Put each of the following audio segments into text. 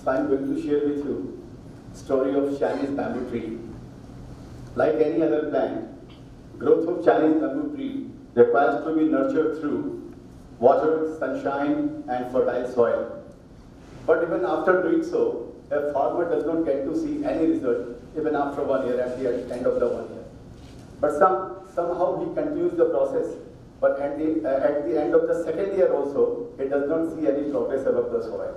So I'm going to share with you story of Chinese bamboo tree. Like any other plant, growth of Chinese bamboo tree requires to be nurtured through water, sunshine, and fertile soil. But even after doing so, a farmer does not get to see any result even after 1 year at the end of the 1 year. But somehow he continues the process. But at the end of the second year also, he does not see any progress above the soil.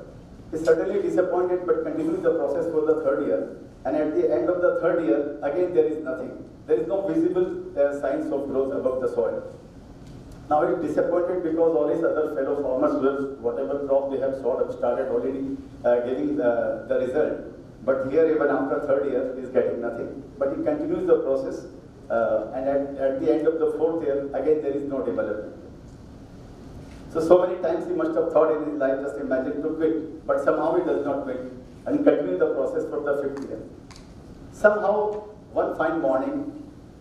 He is certainly disappointed but continues the process for the third year. And at the end of the third year, again there is nothing. There is no visible signs of growth above the soil. Now he is disappointed because all his other fellow farmers with whatever crop they have sort of started already giving the result. But here even after third year, he is getting nothing. But he continues the process. And at the end of the fourth year, again there is no development. So many times he must have thought in his life, just imagine to quit, but somehow he does not quit and continue the process for the fifth year. Somehow, one fine morning,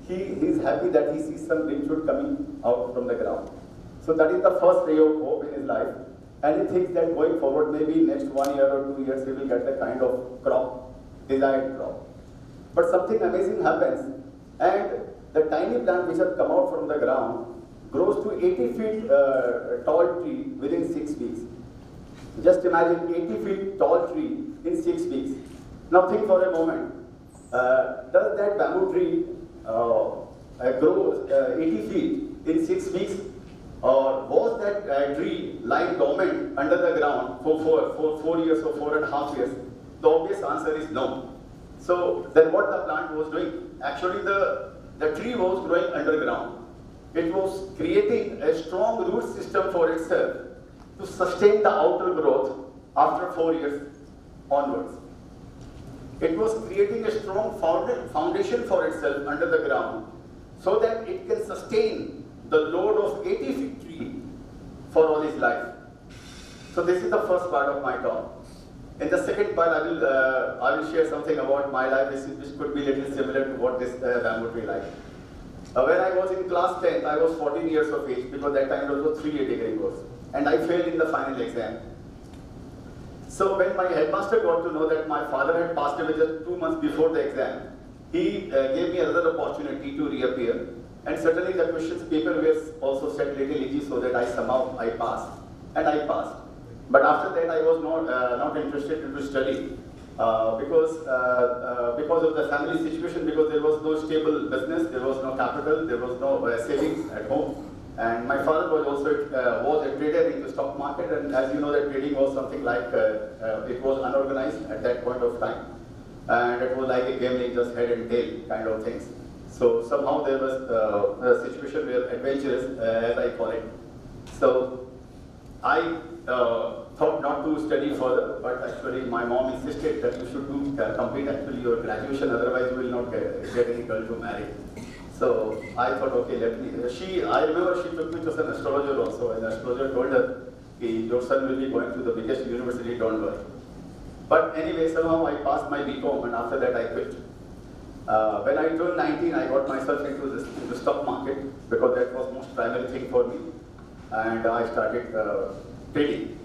he is happy that he sees some green shoot coming out from the ground. So that is the first ray of hope in his life, and he thinks that going forward, maybe next 1 year or 2 years, he will get the kind of crop, desired crop. But something amazing happens, and the tiny plant which has come out from the ground grows to 80 feet tall tree within 6 weeks. Just imagine 80 feet tall tree in 6 weeks. Now think for a moment, does that bamboo tree grow 80 feet in 6 weeks, or was that tree lying dormant under the ground for 4 years or 4.5 years? The obvious answer is no. So then what the plant was doing? Actually the tree was growing underground. It was creating a strong root system for itself to sustain the outer growth after 4 years onwards. It was creating a strong foundation for itself under the ground so that it can sustain the load of 80 feet tree for all its life. So this is the first part of my talk. In the second part, I will share something about my life which could be a little similar to what this bamboo tree like. When I was in class 10th, I was 14 years of age because that time it was a 3-year degree course, and I failed in the final exam. So when my headmaster got to know that my father had passed away just 2 months before the exam, he gave me another opportunity to reappear, and certainly the questions paper were also set little easy so that I passed, and I passed. But after that I was not interested to study. Because of the family situation, because there was no stable business, there was no capital, there was no savings at home, and my father was also was a trader in the stock market, and as you know, that trading was something like it was unorganized at that point of time, and it was like a gambling, just head and tail kind of things. So somehow there was a situation where adventurous, as I call it. So I thought not to study further, but actually my mom insisted that you should complete actually your graduation, otherwise you will not get any girl to marry. So I thought, okay, I remember she took me to an astrologer also, and the astrologer told her, your son will be going to the biggest university, don't worry. But anyway, somehow I passed my BCom, and after that I quit. When I turned 19, I got myself into the stock market because that was the most primary thing for me, and I started trading.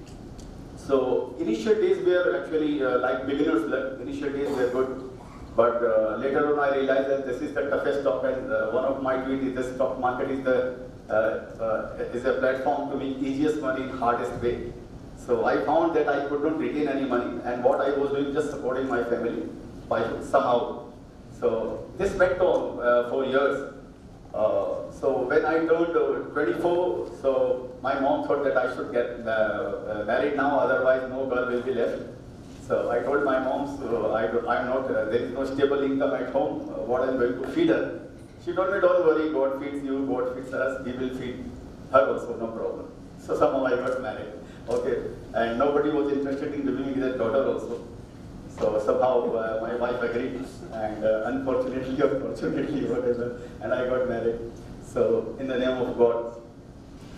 So initial days were actually like beginner's luck. Initial days were good, but later on I realized that this is the toughest stock, and one of my tweets is the stock market is a platform to make easiest money in hardest way. So I found that I could not retain any money, and what I was doing just supporting my family by somehow. So this went on for years. So when I turned 24, so my mom thought that I should get married now, otherwise no girl will be left. So I told my mom, so there is no stable income at home, what I'm going to feed her. She told me, don't worry, God feeds you, God feeds us, He will feed her also, no problem. So somehow I got married, okay. And nobody was interested in giving me that daughter also. So somehow my wife agreed, and unfortunately or fortunately, whatever, and I got married. So in the name of God.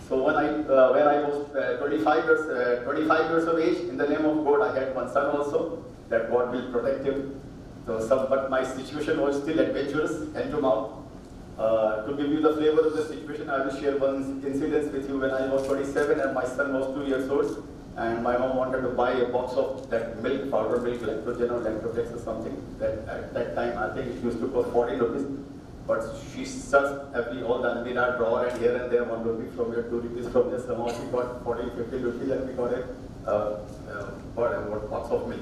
So when I was 25 years of age, in the name of God, I had one son also, that God will protect him. So but my situation was still adventurous, hand to mouth. To give you the flavor of the situation, I will share one incident with you. When I was 27 and my son was 2 years old, and my mom wanted to buy a box of that milk, powder milk, Lactogen or Lactotex or something. That at that time, I think it used to cost 40 rupees. But she searched all the Almira drawer, and here and there 1 rupee from here, 2 rupees from there. Somehow she got 40, 50 rupees, and we got a box of milk.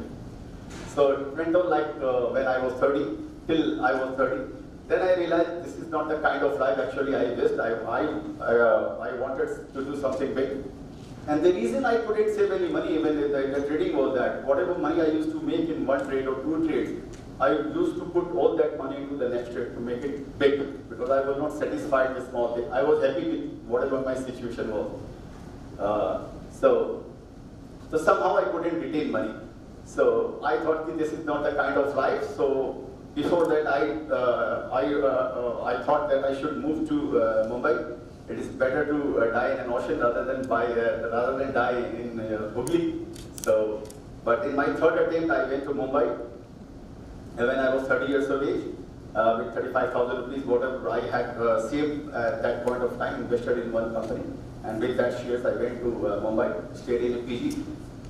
So it went on like when I was 30, till I was 30. Then I realized this is not the kind of life actually I wished. I wanted to do something big. And the reason I couldn't save any money even in the trading was that whatever money I used to make in one trade or two trades, I used to put all that money into the next trade to make it big, because I was not satisfied with small things. I was happy with whatever my situation was. So somehow I couldn't retain money. So I thought that this is not the kind of life. So before that, I thought that I should move to Mumbai. It is better to die in an ocean rather than die in Hooghly. So, but in my third attempt, I went to Mumbai. And when I was 30 years of age, with 35,000 rupees, whatever I had saved at that point of time, invested in one company. And with that shares, I went to Mumbai, stayed in a PG.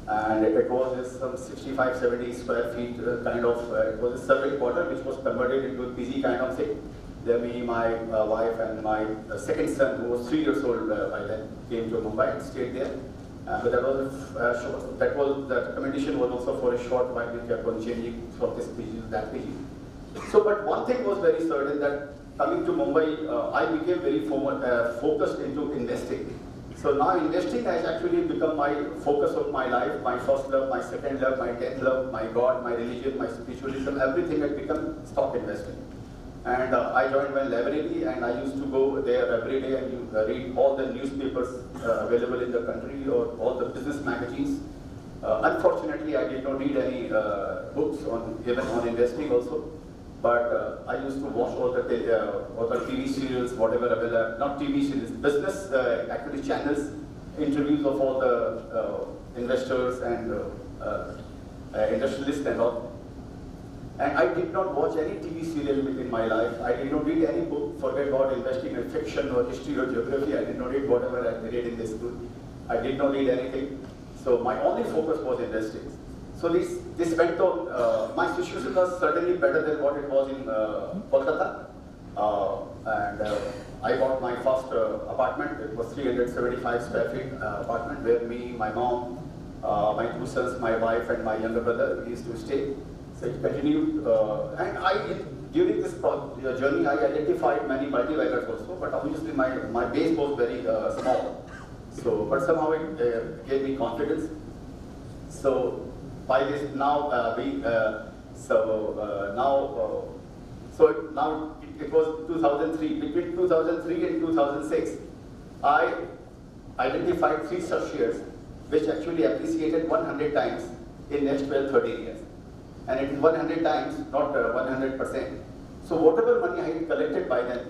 And it was some 65, 70 square feet kind of, it was a serving quarter which was converted into a PG kind of thing. There me, my wife and my second son, who was 3 years old by then, came to Mumbai and stayed there. But that was the accommodation was also for a short while. We kept on changing from this PG to that PG. So, but one thing was very certain, that coming to Mumbai, I became very focused into investing. So now investing has actually become my focus of my life, my first love, my second love, my 10th love, my God, my religion, my spiritualism, everything had become stock investing. And I joined my library, and I used to go there every day and read all the newspapers available in the country, or all the business magazines. Unfortunately, I did not read any books even on investing also. But I used to watch all the TV serials, whatever available, not TV serials, business actually channels, interviews of all the investors and industrialists and all. And I did not watch any TV serial within my life. I did not read any book, forget about investing in fiction or history or geography. I did not read whatever I read in the school. I did not read anything. So my only focus was investing. So this went on. My situation was certainly better than what it was in Kolkata. And I bought my first apartment. It was 375 square feet apartment, where me, my mom, my 2 sons, my wife, and my younger brother used to stay. So it continued. And during this journey, I identified many multi-baggers also, but obviously my base was very small. So, but somehow it gave me confidence. So by this now, now it was 2003. Between 2003 and 2006, I identified 3 such shares which actually appreciated 100 times in next 12-13 years. And it is 100 times, not 100%. So whatever money I had collected by then,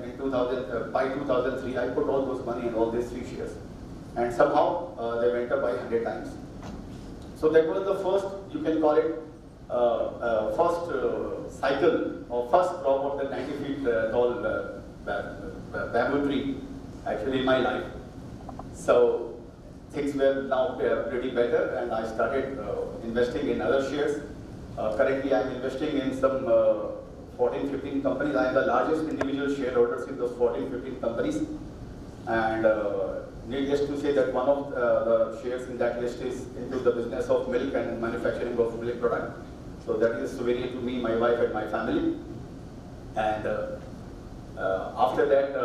by 2003, I put all those money in all these 3 shares. And somehow they went up by 100 times. So that was the first, you can call it, first cycle, or first crop of the 90 feet tall bamboo tree, actually in my life. So things were now pretty better, and I started investing in other shares. Currently, I'm investing in some 14-15 companies. I am the largest individual shareholders in those 14-15 companies. And needless to say that one of the shares in that list is into the business of milk and manufacturing of milk product. So that is souvenir to me, my wife, and my family. And after that,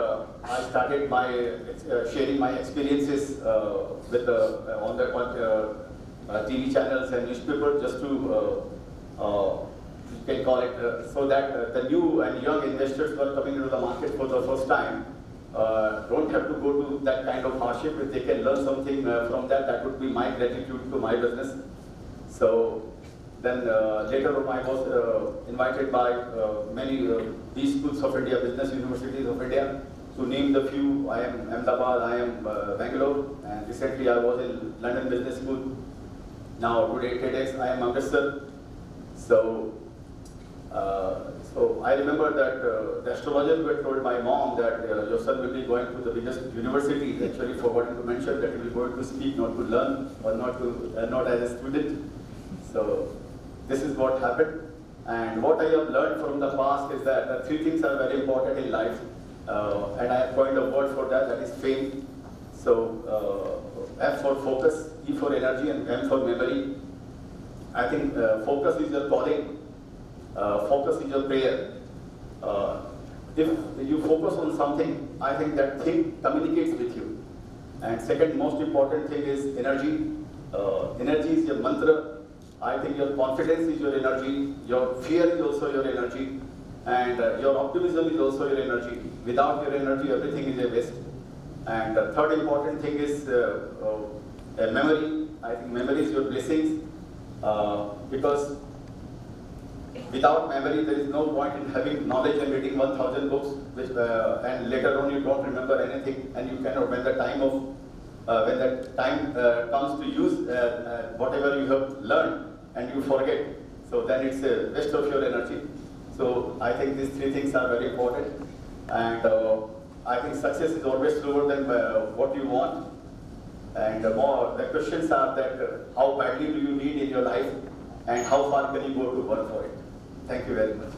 I started sharing my experiences with on the TV channels and newspapers, just to you can call it, so that the new and young investors who are coming into the market for the first time don't have to go to that kind of hardship. If they can learn something from that, that would be my gratitude to my business. So then later on, I was invited by many B schools of India, business universities of India. To name the few, I am Ahmedabad, I am Bangalore, and recently I was in London Business School. Now today TEDx, I am Amritsar. So So I remember that the astrologer who had told my mom that your son will be going to the biggest university, actually forgotten to mention that he will go to speak, not to learn, or not as a student. So this is what happened. And what I have learned from the past is that the three things are very important in life. And I have coined a word for that, that is fame. So F for focus, E for energy, and M for memory. I think focus is your calling. Focus is your prayer. If you focus on something, I think that thing communicates with you. And second most important thing is energy. Energy is your mantra. I think your confidence is your energy. Your fear is also your energy. And your optimism is also your energy. Without your energy, everything is a waste. And the third important thing is memory. I think memory is your blessings. Because without memory, there is no point in having knowledge and reading 1,000 books, which, and later on you don't remember anything, and you cannot, when the time comes to use whatever you have learned, and you forget. So then it's a waste of your energy. So I think these three things are very important, and I think success is always slower than what you want. And the questions are that how badly do you need in your life, and how far can you go to work for it. Thank you very much.